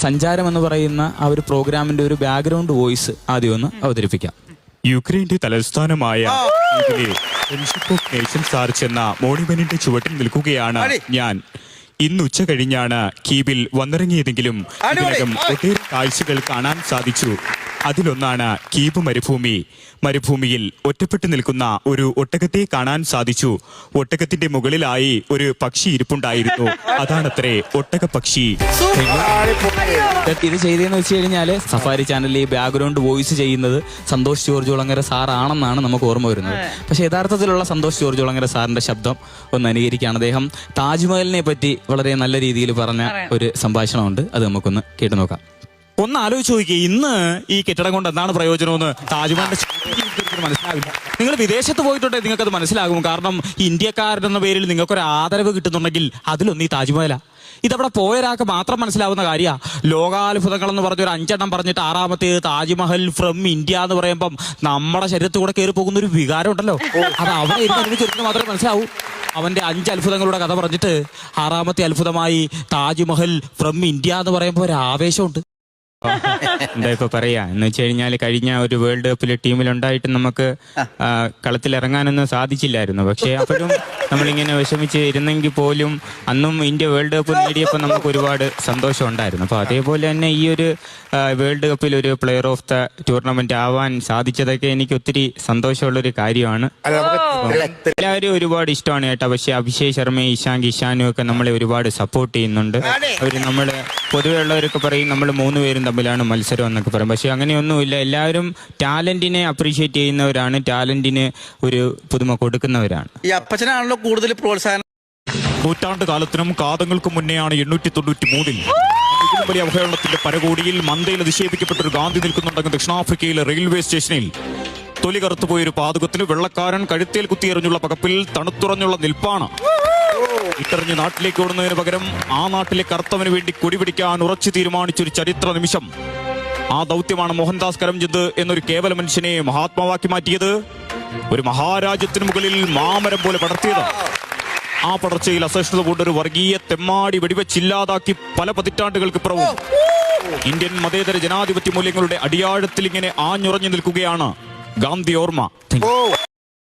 സഞ്ചാരം എന്ന് പറയുന്ന ആ ഒരു പ്രോഗ്രാമിന്റെ ഒരു ബാക്ക്ഗ്രൗണ്ട് വോയിസ് ആദ്യം ഒന്ന് അവതരിപ്പിക്കാം. യുക്രൈന്റെ തലസ്ഥാനമായ ഫ്രണ്ട്ഷിപ്പ് ഓഫ് നേഷൻസ് ആർച്ച് എന്ന മോണിമെന്റിന്റെ ചുവട്ടിൽ നിൽക്കുകയാണ് ഞാൻ. ഇന്ന് ഉച്ച കഴിഞ്ഞാണ് കീവിൽ വന്നിറങ്ങിയതെങ്കിലും ഇതിനകം ഒട്ടേറെ കാഴ്ചകൾ കാണാൻ സാധിച്ചു. അതിലൊന്നാണ് കീവ് മരുഭൂമി. മരുഭൂമിയിൽ ഒറ്റപ്പെട്ടു നിൽക്കുന്ന ഒരു ഒട്ടകത്തെ കാണാൻ സാധിച്ചു. ഒട്ടകത്തിന്റെ മുകളിലായി ഒരു പക്ഷി ഇരിപ്പുണ്ടായിരുന്നു. അതാണത്രേ ഒട്ടക പക്ഷി. ഇത് ചെയ്തതെന്ന് വെച്ച് കഴിഞ്ഞാല് സഫാരി ചാനലിൽ ഈ ബാക്ക്ഗ്രൗണ്ട് വോയിസ് ചെയ്യുന്നത് സന്തോഷ് ജോർജ് കുളങ്ങര സാർ ആണെന്നാണ് നമുക്ക് ഓർമ്മ വരുന്നത്. പക്ഷെ യഥാർത്ഥത്തിലുള്ള സന്തോഷ് ജോർജ് കുളങ്ങര സാറിന്റെ ശബ്ദം ഒന്ന് അനുകരിക്കുകയാണ്. അദ്ദേഹം താജ്മഹലിനെ പറ്റി വളരെ നല്ല രീതിയിൽ പറഞ്ഞ ഒരു സംഭാഷണമുണ്ട്. അത് നമുക്കൊന്ന് കേട്ടു നോക്കാം. ഒന്ന് ആലോചിച്ച് നോക്കിയേ, ഇന്ന് ഈ കെട്ടിടം കൊണ്ട് എന്താണ് പ്രയോജനമെന്ന് താജ്മഹലിന്റെ മനസ്സിലാവില്ല. നിങ്ങൾ വിദേശത്ത് പോയിട്ടുണ്ടെങ്കിൽ നിങ്ങൾക്കത് മനസ്സിലാകും. കാരണം ഇന്ത്യക്കാരെന്ന പേരിൽ നിങ്ങൾക്കൊരു ആദരവ് കിട്ടുന്നുണ്ടെങ്കിൽ അതിലൊന്ന് ഈ താജ്മഹല. ഇതവിടെ പോയൊരാൾക്ക് മാത്രം മനസ്സിലാവുന്ന കാര്യമാണ്. ലോകാത്ഭുതങ്ങൾ എന്ന് പറഞ്ഞൊരു 5 എണ്ണം പറഞ്ഞിട്ട് 6ാമത്തെ താജ്മഹൽ ഫ്രം ഇന്ത്യ എന്ന് പറയുമ്പം നമ്മുടെ ശരീരത്തിൽ കൂടെ കയറി പോകുന്ന ഒരു വികാരം ഉണ്ടല്ലോ, അത് അവിടെ ഇരുന്ന് ചെറുക്കിന് മാത്രമേ മനസ്സിലാവൂ. അവന്റെ 5 അത്ഭുതങ്ങളുടെ കഥ പറഞ്ഞിട്ട് 6ാമത്തെ അത്ഭുതമായി താജ്മഹൽ ഫ്രം ഇന്ത്യ എന്ന് പറയുമ്പോൾ ഒരു ആവേശമുണ്ട്. എന്താ ഇപ്പൊ പറയാ എന്ന് വെച്ച് കഴിഞ്ഞാൽ കഴിഞ്ഞ ഒരു വേൾഡ് കപ്പിലെ ടീമിലുണ്ടായിട്ട് നമുക്ക് കളത്തിലിറങ്ങാനൊന്നും സാധിച്ചില്ലായിരുന്നു. പക്ഷെ അപ്പോഴും നമ്മളിങ്ങനെ വിഷമിച്ച് ഇരുന്നെങ്കിൽ പോലും അന്നും ഇന്ത്യ വേൾഡ് കപ്പ് നേടിയപ്പോൾ നമുക്ക് ഒരുപാട് സന്തോഷം ഉണ്ടായിരുന്നു. അപ്പൊ അതേപോലെ തന്നെ ഈ ഒരു വേൾഡ് കപ്പിൽ ഒരു പ്ലെയർ ഓഫ് ദ ടൂർണമെന്റ് ആവാൻ സാധിച്ചതൊക്കെ എനിക്ക് ഒത്തിരി സന്തോഷമുള്ളൊരു കാര്യമാണ്. എല്ലാവരും ഒരുപാട് ഇഷ്ടമാണ് കേട്ടോ. പക്ഷെ അഭിഷേക് ശർമ്മയും ഇഷാനും ഒക്കെ നമ്മളെ ഒരുപാട് സപ്പോർട്ട് ചെയ്യുന്നുണ്ട്. അവര് നമ്മള് പൊതുവെ ഉള്ളവരൊക്കെ പറയും നമ്മൾ 3 പേരും തമ്മിലാണ് മത്സരം എന്നൊക്കെ പറയും. പക്ഷെ അങ്ങനെയൊന്നുമില്ല. എല്ലാവരും ടാലന്റിനെ അപ്രീഷിയേറ്റ് ചെയ്യുന്നവരാണ്, ടാലന്റിന് ഒരു പുതുമ കൊടുക്കുന്നവരാണ്. ഈ അപ്പച്ചനാണല്ലോ കൂടുതൽ പ്രോത്സാഹനം. നൂറ്റാണ്ട് കാലത്തിനും കാതങ്ങൾക്കും മുന്നെയാണ് 893-ൽ വലിയ അവഹേളനത്തിന്റെ പരകോടിയിൽ മന്ദയിൽ നിക്ഷേപിക്കപ്പെട്ട ഒരു ഗാന്ധി നിൽക്കുന്നുണ്ടെങ്കിൽ ദക്ഷിണാഫ്രിക്കയിലെ റെയിൽവേ സ്റ്റേഷനിൽ തൊലി കറുത്തുപോയൊരു പാതകത്തിന് വെള്ളക്കാരൻ കഴുത്തേൽ കുത്തിയെറിഞ്ഞുള്ള പകപ്പിൽ തണുത്തുറഞ്ഞുള്ള നിൽപ്പാണ്. ഇട്ടെറിഞ്ഞ് നാട്ടിലേക്ക് ഓടുന്നതിന് പകരം ആ നാട്ടിലെ കർത്തവന് വേണ്ടി കൊടിപിടിക്കാൻ ഉറച്ചു തീരുമാനിച്ചൊരു ചരിത്ര നിമിഷം. ആ ദൗത്യമാണ് മോഹൻദാസ് കരംചന്ദ് എന്നൊരു കേവല മനുഷ്യനെ മഹാത്മാവാക്കി മാറ്റിയത്, ഒരു മഹാരാജ്യത്തിന് മുകളിൽ മാമരം പോലെ പടർത്തിയത്. ആ പടർച്ചയിൽ അസഹിഷ്ണുത കൊണ്ടൊരു വർഗീയ തെമ്മാടി വെടിവെച്ചില്ലാതാക്കി പല പതിറ്റാണ്ടുകൾക്ക് ഇന്ത്യൻ മതേതര ജനാധിപത്യ മൂല്യങ്ങളുടെ അടിയാഴത്തിൽ ഇങ്ങനെ ആഞ്ഞുറഞ്ഞു നിൽക്കുകയാണ് ഗാന്ധി ഓർമ്മ.